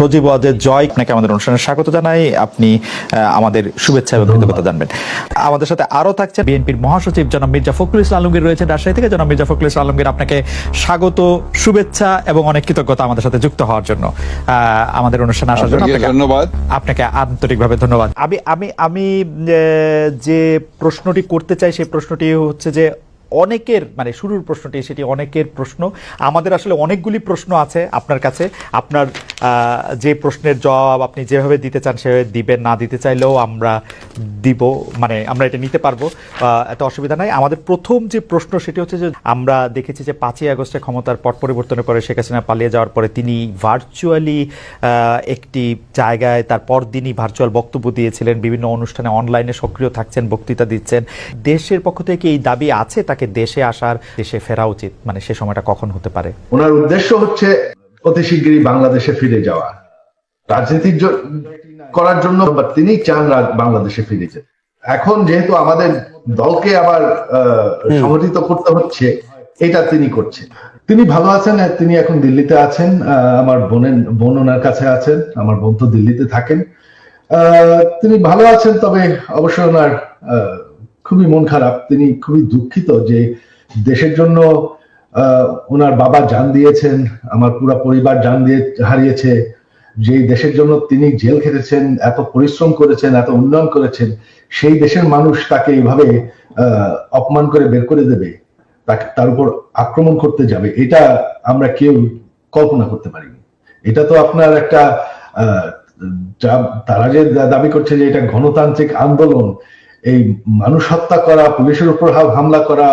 সজীব ওয়াজেদ জয়, আপনাকে আমাদের অনুষ্ঠানে স্বাগত জানাই। আপনি আমাদের শুভেচ্ছা এবং কৃতজ্ঞতা জানবেন। আমাদের সাথে আরো থাকছে বিএনপির মহাসচিব জনাব মির্জা ফখরুল ইসলাম আলমগীর রয়েছেন রাজশাহী থেকে। জনাব মির্জা ফখরুল ইসলাম আলমগীর, আপনাকে স্বাগত, শুভেচ্ছা এবং অনেক কৃতজ্ঞতা আমাদের সাথে যুক্ত হওয়ার জন্য, আমাদের অনুষ্ঠানে আসার জন্য ধন্যবাদ। আপনাকে আন্তরিকভাবে ধন্যবাদ। আমি যে প্রশ্নটি করতে চাই সেই প্রশ্নটি হচ্ছে যে অনেকের মানে শুরুর প্রশ্নটি সেটি অনেকের প্রশ্ন। আমাদের আসলে অনেকগুলি প্রশ্ন আছে আপনার কাছে। আপনার যে প্রশ্নের জবাব আপনি যেভাবে দিতে চান সেভাবে দিবেন, না দিতে চাইলেও আমরা দিব, মানে আমরা এটা নিতে পারবো, এত অসুবিধা নাই। আমাদের প্রথম যে প্রশ্ন সেটি হচ্ছে যে আমরা দেখেছি যে 5ই আগস্টে ক্ষমতার পট পরিবর্তনের পরে শেখ হাসিনা পালিয়ে যাওয়ার পরে তিনি ভার্চুয়ালি একটি জায়গায় তার পরদিনই ভার্চুয়াল বক্তব্য দিয়েছিলেন, বিভিন্ন অনুষ্ঠানে অনলাইনে সক্রিয় থাকছেন, বক্তৃতা দিচ্ছেন। দেশের পক্ষ থেকে এই দাবি আছে তাকে দেশে আসার, দেশে ফেরা উচিত, মানে সে সময়টা কখন হতে পারে? ওনার উদ্দেশ্য হচ্ছে অতি শীঘ্রই বাংলাদেশে ফিরে যাওয়া, রাজনীতি করার জন্য তিনি চান বাংলাদেশে ফিরে যেতে। এখন যেহেতু আমাদের দলকে আবার সংগঠিত করতে হচ্ছে, এটা তিনি করছেন। তিনি ভালো আছেন, তিনি এখন দিল্লিতে আছেন। আমার বোন ওনার কাছে আছেন, আমার বোন তো দিল্লিতে থাকেন। তিনি ভালো আছেন, তবে অবশ্যই ওনার খুবই মন খারাপ। তিনি খুবই দুঃখিত যে দেশের জন্য ওনার বাবা জান দিয়েছেন, আমার পুরো পরিবার জান দিয়ে হারিয়েছে। যে দেশের জন্য তিনি জেল খেটেছেন, এত পরিশ্রম করেছেন, এত উন্নয়ন করেছেন, সেই দেশের মানুষ তাকে এইভাবে অপমান করে বের করে দেবে, তার উপর আক্রমণ করতে যাবে, এটা আমরা কেউ কল্পনা করতে পারিনি। এটা তো আপনার একটা তারা যে দাবি করছে যে এটা গণতান্ত্রিক আন্দোলন, এই মানুষ হত্যা করা, পুলিশের উপর হামলা করা,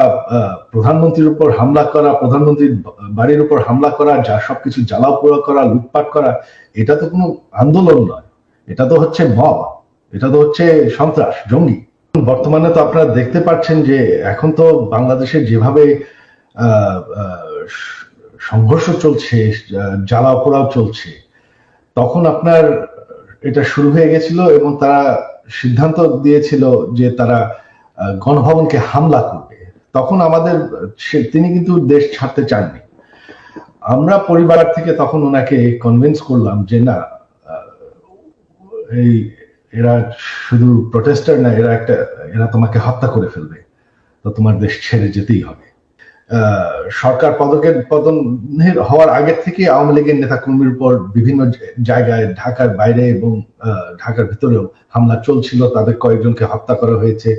প্রধানমন্ত্রীর উপর হামলা করা, প্রধানমন্ত্রীর বাড়ির উপর হামলা করা, যা সবকিছু জ্বালাও পোড়া করা, লুটপাট করা, এটা তো কোনো আন্দোলন নয়, এটা তো হচ্ছে মব, এটা তো হচ্ছে সন্ত্রাস, জঙ্গি। বর্তমানে তো আপনারা দেখতে পাচ্ছেন যে এখন তো বাংলাদেশে যেভাবে সংঘর্ষ চলছে, জ্বালাও পোড়াও চলছে, তখন আপনার এটা শুরু হয়ে গেছিল এবং তারা সিদ্ধান্ত দিয়েছিল যে তারা গণভবনকে হামলা করবে। তখন তিনি কিন্তু দেশ ছাড়তে চাননি। আমরা পরিবার থেকে তখন ওনাকে কনভিন্স করলাম যে না, এরা শুধু প্রটেস্টার না, এরা তোমাকে হত্যা করে ফেলবে, তো তোমার দেশ ছেড়ে যেতেই হবে। সরকার পতন হওয়ার আগে থেকে আওয়ামী লীগের নেতা কর্মীর উপর বিভিন্ন জায়গায় ঢাকার বাইরে এবং ঢাকার ভিতরেও হামলা চলছিল, তাদের কয়েকজনকে হত্যা করা হয়েছে।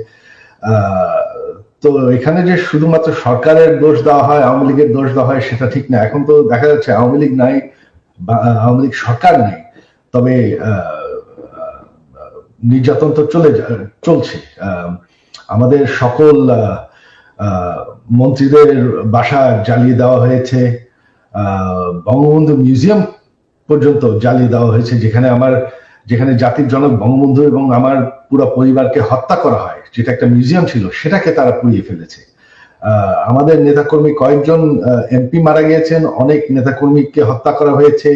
তো এখানে যে শুধুমাত্র সরকারের দোষ দেওয়া হয়, আওয়ামী লীগের দোষ দেওয়া হয়, সেটা ঠিক না। এখন তো দেখা যাচ্ছে আওয়ামী লীগ নাই, আওয়ামী লীগ সরকার নেই, তবে নির্যাতন তো চলছে। আমাদের সকল মন্ত্রীদের বাসা জ্বালিয়ে দেওয়া হয়েছে, বঙ্গবন্ধু মিউজিয়াম পর্যন্ত জ্বালিয়ে দেওয়া হয়েছে, যেখানে জাতির জনক বঙ্গবন্ধু এবং আমার পুরো পরিবারকে হত্যা করা হয়, যেটা একটা মিউজিয়াম ছিল, সেটাকে তারা পুড়িয়ে ফেলেছে। আমাদের নেতাকর্মী কয়েকজন এমপি মারা গিয়েছেন, অনেক নেতাকর্মীকে হত্যা করা হয়েছে।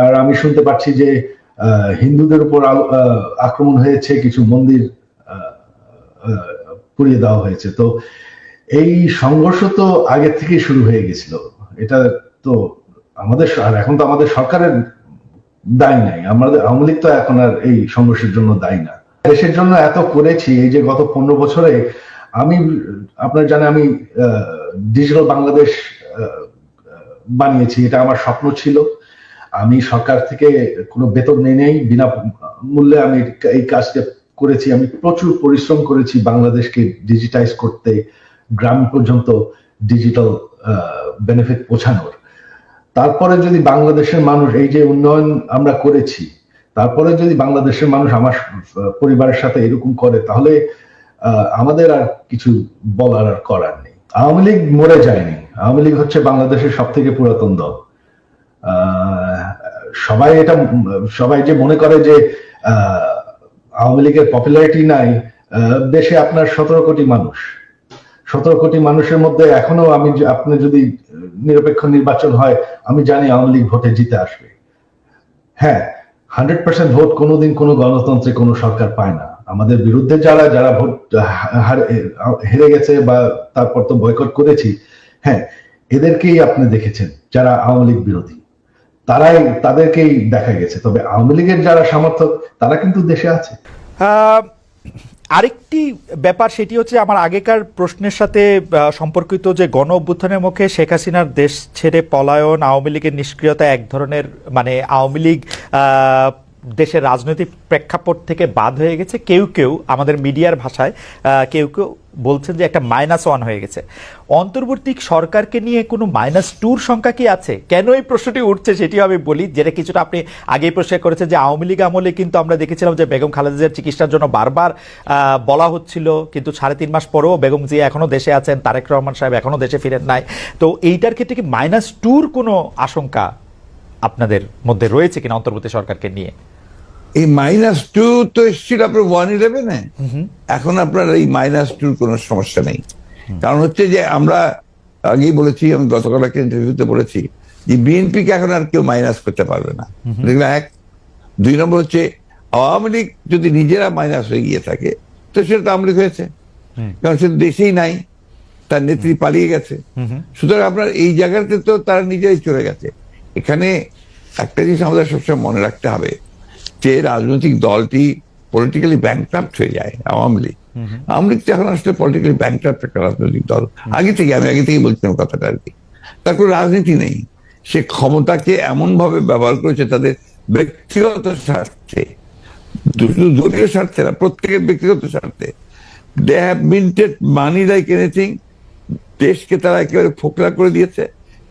আর আমি শুনতে পাচ্ছি যে হিন্দুদের উপর আক্রমণ হয়েছে, কিছু মন্দির পুড়িয়ে দেওয়া হয়েছে। তো এই সংঘর্ষ তো আগে থেকেই শুরু হয়ে গেছিল। এটা তো এখন তো আমাদের সরকারের দায় নাই, আমাদের আওয়ামী লীগ তো এখন আর এই সংঘর্ষের জন্য দায়ী না। দেশের জন্য এত করেছি, এই যে গত 15 বছরে আপনারা জানেন আমি ডিজিটাল বাংলাদেশ বানিয়েছি, এটা আমার স্বপ্ন ছিল। আমি সরকার থেকে কোনো বেতন নেই, বিনা মূল্যে আমি এই কাজটা করেছি। আমি প্রচুর পরিশ্রম করেছি বাংলাদেশকে ডিজিটাইজ করতে, গ্রাম পর্যন্ত ডিজিটাল বেনিফিট পৌঁছানোর। তারপরে যদি বাংলাদেশের মানুষ, এই যে উন্নয়ন আমরা করেছি, তারপরে যদি বাংলাদেশের মানুষ আমার পরিবারের সাথে এরকম করে, তাহলে আমাদের আর কিছু বলার আর করার নেই। আওয়ামী লীগ মরে যায়নি, আওয়ামী লীগ হচ্ছে বাংলাদেশের সব থেকে পুরাতন দল। সবাই যে মনে করে যে আওয়ামী লীগের পপুলারিটি নাই, দেশে আপনার 17 কোটি মানুষ, 17 কোটি মানুষের মধ্যে এখনো আপনি যদি নিরপেক্ষ নির্বাচন হয়, আমি জানি আওয়ামী লীগ ভোটে জিতে আসবে। হ্যাঁ, 100% ভোট কোনোদিন কোনো গণতন্ত্রে কোনো সরকার পায় না। আমাদের বিরুদ্ধে যারা ভোট হেরে গেছে বা তারপর তো বয়কট করেছি, হ্যাঁ, এদেরকেই আপনি দেখেছেন যারা আওয়ামী লীগ বিরোধী। তাদেরকেই দেখা গেছে। তবে আওয়ামী লীগের যারা সমর্থক তারা কিন্তু দেশে আছে। আরেকটি ব্যাপার সেটি হচ্ছে আমার আগেকার প্রশ্নের সাথে সম্পর্কিত, যে গণ অভ্যুত্থানের মুখে শেখ হাসিনার দেশ ছেড়ে পলায়ন, আওয়ামী লীগের নিষ্ক্রিয়তা এক ধরনের, মানে আওয়ামী লীগ দেশের রাজনৈতিক প্রেক্ষাপট থেকে বাদ হয়ে গেছে। কেউ কেউ আমাদের মিডিয়ার ভাষায় কেউ কেউ বলছেন যে একটা -1 হয়ে গেছে। অন্তর্বর্তী সরকারকে নিয়ে কোনো -2 সংখ্যা কি আছে? কেন এই প্রশ্নটি উঠছে সেটিও আমি বলি, যেটা কিছুটা আপনি আগেই প্রশ্ন করেছেন যে আওয়ামী লীগ আমলে কিন্তু আমরা দেখেছিলাম যে বেগম খালেদা জিয়ার চিকিৎসার জন্য বারবার বলা হচ্ছিল, কিন্তু 3.5 মাস পরেও বেগম জিয়া এখনো দেশে আছেন, তারেক রহমান সাহেব এখনো দেশে ফিরেন নাই। তো এইটার ক্ষেত্রে কি -2 কোনো আশঙ্কা আপনাদের মধ্যে রয়েছে কিনা অন্তর্বর্তী সরকারকে নিয়ে? এই -2 তো এসেছিল আপনার 1/11-এ। এখন আপনার এই -2 কোনো সমস্যা নেই। কারণ হচ্ছে যে আমরা আগেই বলেছি, আমি গতকাল একটা ইন্টারভিউতে বলেছি যে বিএনপিকে এখন আর কেউ মাইনাস করতে পারবে না। দেখলাম 1। 2 নম্বর হচ্ছে আওয়ামী লীগ যদি নিজেরা মাইনাস হয়ে গিয়ে থাকে তো সেটা তো আওয়ামী লীগ হয়েছে, কারণ সে দেশেই নাই, তার নেত্রী পালিয়ে গেছে। সুতরাং আপনার এই জায়গাতে তো তারা নিজেরাই চলে গেছে। এখানে একটা জিনিস আমাদের সবসময় মনে রাখতে হবে যে রাজনৈতিক দলটি পলিটিক্যালি ব্যাংক্রাফট হয়ে যায়। আওয়ামী লীগ এখন আসলে পলিটিক্যালি ব্যাংক্রাফট একটা রাজনৈতিক দল। আমি আগে থেকে বলছিলাম কথাটা আর কি। তার কোনো রাজনীতি নেই। সে ক্ষমতাকে এমন ভাবে ব্যবহার করেছে তাদের ব্যক্তিগত স্বার্থে, দলীয় স্বার্থে না, প্রত্যেকের ব্যক্তিগত স্বার্থে। They have minted money like anything. দেশকে তারা একেবারে ফোকলা করে দিয়েছে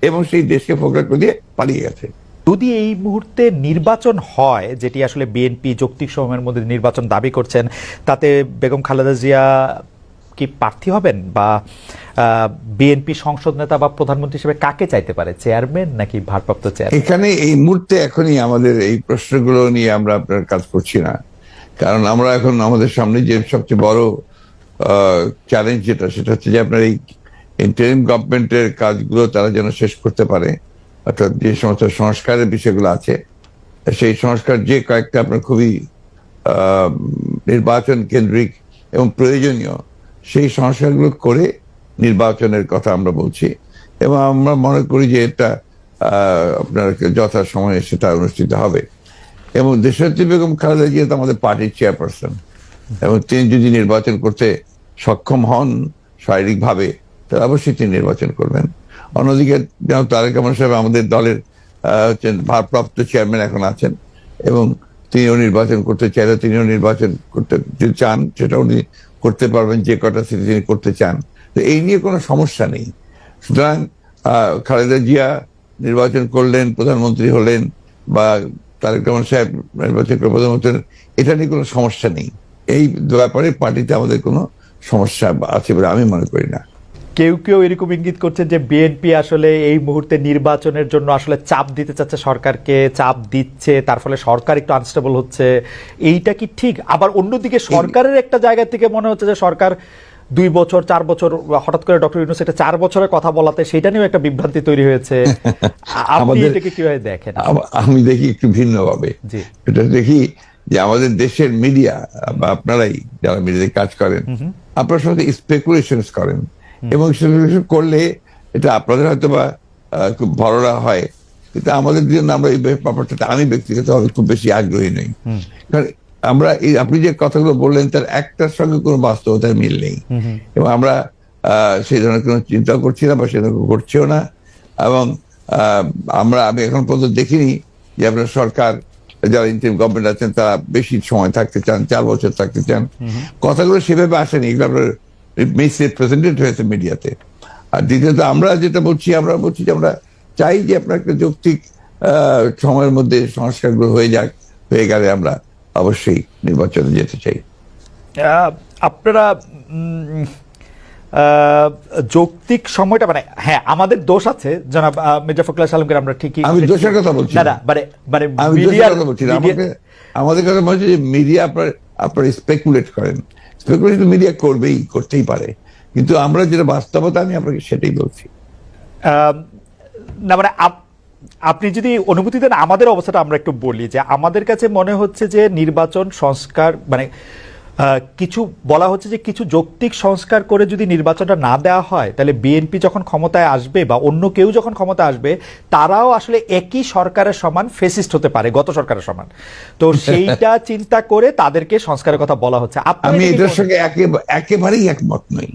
এবং সেই দেশকে ফোকলা করে দিয়ে পালিয়ে গেছে। যদি এই মুহূর্তে নির্বাচন হয়, যেটি আসলে বিএনপি যৌক্তিক সময়ের মধ্যে নির্বাচন দাবি করছেন, তাতে বেগম খালেদা জিয়া কি প্রার্থী হবেন, বা বিএনপি সংসদ নেতা বা প্রধানমন্ত্রী হিসেবে কাকে চাইতে পারে, চেয়ারম্যান নাকি ভারপ্রাপ্ত চেয়ারম্যান? এখানে এই মুহূর্তে এখনই আমাদের এই প্রশ্নগুলো নিয়ে আমরা আপনার কাজ করছি না, কারণ আমরা এখন আমাদের সামনে যে সবচেয়ে বড় চ্যালেঞ্জ সেটা হচ্ছে যে আপনার এই ইন্টারিম গভর্নমেন্টের কাজগুলো তারা যেন শেষ করতে পারে, অর্থাৎ যে সমস্ত সংস্কারের বিষয়গুলো আছে সেই সংস্কার যে কয়েকটা আপনার খুবই নির্বাচন কেন্দ্রিক এবং প্রয়োজনীয়, সেই সংস্কারগুলো করে নির্বাচনের কথা আমরা বলছি। এবং আমরা মনে করি যে এটা আপনার যথা সময়ে সেটা অনুষ্ঠিত হবে। এবং দেশনেত্রী বেগম খালেদা জিয়া তো আমাদের পার্টির চেয়ারপারসন, এবং তিনি যদি নির্বাচন করতে সক্ষম হন শারীরিকভাবে, তাহলে অবশ্যই তিনি নির্বাচন করবেন। অন্যদিকে যেন তারেক রহমান সাহেব আমাদের দলের ভারপ্রাপ্ত চেয়ারম্যান এখন আছেন, এবং তিনিও নির্বাচন করতে চাইলে তিনিও নির্বাচন করতে চান, সেটা উনি করতে পারবেন যে কটা সিটি তিনি করতে চান। তো এই নিয়ে কোনো সমস্যা নেই। সুতরাং খালেদা জিয়া নির্বাচন করলেন, প্রধানমন্ত্রী হলেন, বা তারেক রহমান সাহেব নির্বাচন করে প্রধানমন্ত্রী, এটা নিয়ে কোনো সমস্যা নেই। এই ব্যাপারে পার্টিতে আমাদের কোনো সমস্যা আছে বলে আমি মনে করি না। কেউ কেউ এরকম ইঙ্গিত করছে যে বিএনপি আসলে এই মুহূর্তে নির্বাচনের জন্য আসলে চাপ দিতে চাচ্ছে, সরকারকে চাপ দিচ্ছে, তার ফলে সরকার একটু আনস্টেবল হচ্ছে। এইটা কি ঠিক? আবার অন্যদিকে সরকারের একটা জায়গা থেকে মনে হচ্ছে যে সরকার 2 বছর 4 বছর, হঠাৎ করে ডক্টর ইউনূস একটা 4 বছরের কথা বলাতে সেটা নিয়েও একটা বিভ্রান্তি তৈরি হয়েছে। আপনি এটাকে কিভাবে দেখেন? আমি দেখি একটু ভিন্নভাবে। এটা দেখি যে আমাদের দেশের মিডিয়া বা আপনারাই যারা মিডিয়াতে কাজ করেন, আপনারা সাথে স্পেকুলেশনস করেন, এবং স্পেকুলেশন করলে এটা আপনাদের হয়তো বা খুব ভররা হয়, কিন্তু আমাদের জন্য আমরা এই ব্যাপারটাতে আমি ব্যক্তিগতভাবে খুব বেশি আগ্রহী নই। কারণ আমরা আপনি যে কথাগুলো বললেন তার একটার সঙ্গে কোনো বাস্তবতার মিল নেই, এবং আমরা সেই ধরনের কোনো চিন্তা করছি না বা সেরকম করছেও না। এবং আমি এখন পর্যন্ত দেখিনি যে আপনার সরকার যারা ইন্টারিম গভর্নমেন্ট আছেন তারা বেশি সময় থাকতে চান, 4 বছর থাকতে চান। কথাগুলো সেভাবে আসেনি, এগুলো আপনার মিসরিপ্রেজেন্টেড হয়েছে মিডিয়াতে। আর দ্বিতীয়ত আমরা যেটা বলছি, আমরা বলছি যে আমরা চাই যে আপনার একটা যৌক্তিক সময়ের মধ্যে সংস্কারগুলো হয়ে যাক, হয়ে গেলে আমরা অবশ্যই নির্বাচনে যেতে চাই। আপনারা যৌক্তিক সময়টা, মানে হ্যাঁ আমাদের দোষ আছে জনাব মির্জা ফখরুল আলমগীর, আমরা ঠিকই, আমি দোষের কথা বলছি না, আমি দোষের কথা বলছি না। আমাদের কথা বলছি যে মিডিয়া আপনার স্পেকুলেট করেন, স্পেকুলেট মিডিয়া করতেই পারে, কিন্তু আমরা যেটা বাস্তবতা আমি আপনাকে সেটাই বলছি। না মানে আপনি যদি অনুমতি দেন আমাদের অবস্থাটা আমরা একটু বলি, যে আমাদের কাছে মনে হচ্ছে যে নির্বাচন সংস্কার, মানে কিছু বলা হচ্ছে যে কিছু যৌক্তিক সংস্কার করে যদি নির্বাচনটা না দেওয়া হয় তাহলে বিএনপি যখন ক্ষমতায় আসবে বা অন্য কেউ যখন ক্ষমতা আসবে তারাও আসলে একই সরকারের সমান ফেসিস্ট হতে পারে, গত সরকারের সমান। তো সেইটা চিন্তা করে তাদেরকে সংস্কারের কথা বলা হচ্ছে। আমি এটার সঙ্গে একেবারেই একমত নই।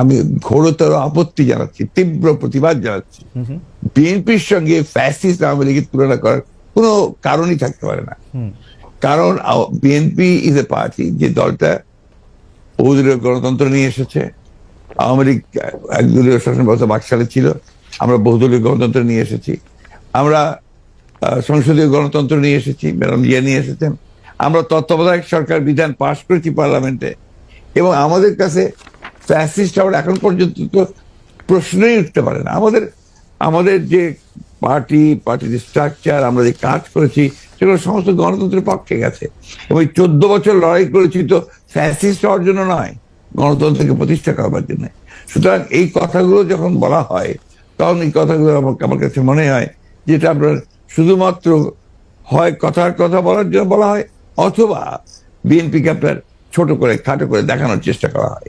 আমি ঘোরতর আপত্তি জানাচ্ছি, তীব্র প্রতিবাদ জানাচ্ছি। বিএনপির সঙ্গে ফ্যাসিস্ট আওয়ামী লীগের তুলনা করার কোনো কারণই থাকতে পারে না। কারণ বিএনপি ইজ এ পার্টি, যে দলটা বহুদলীয় গণতন্ত্র নিয়ে এসেছে। আওয়ামী লীগ একদলীয় শাসন ব্যবস্থা বাকশালে ছিল, আমরা বহুদলীয় গণতন্ত্র নিয়ে এসেছি। আমরা সংসদীয় গণতন্ত্র নিয়ে এসেছি, ম্যাডাম জিয়া নিয়ে এসেছেন। আমরা তত্ত্বাবধায়ক সরকার বিধান পাশ করেছি পার্লামেন্টে, এবং আমাদের কাছে ফ্যাসিস্ট আবার এখন পর্যন্ত তো প্রশ্নই উঠতে পারে না। আমাদের যে পার্টির স্ট্রাকচার, আমরা যে কাজ করেছি, সেগুলো সমস্ত গণতন্ত্রের পক্ষে গেছে। এবং 14 বছর লড়াই করেছি তো ফ্যাসিস্ট হওয়ার জন্য নয়, গণতন্ত্রকে প্রতিষ্ঠা করবার জন্য। সুতরাং এই কথাগুলো যখন বলা হয়, তখন এই কথাগুলো আমার কাছে মনে হয় যেটা আপনার শুধুমাত্র হয় কথার কথা বলার জন্য বলা হয়, অথবা বিএনপিকে আপনার ছোট করে খাটো করে দেখানোর চেষ্টা করা হয়।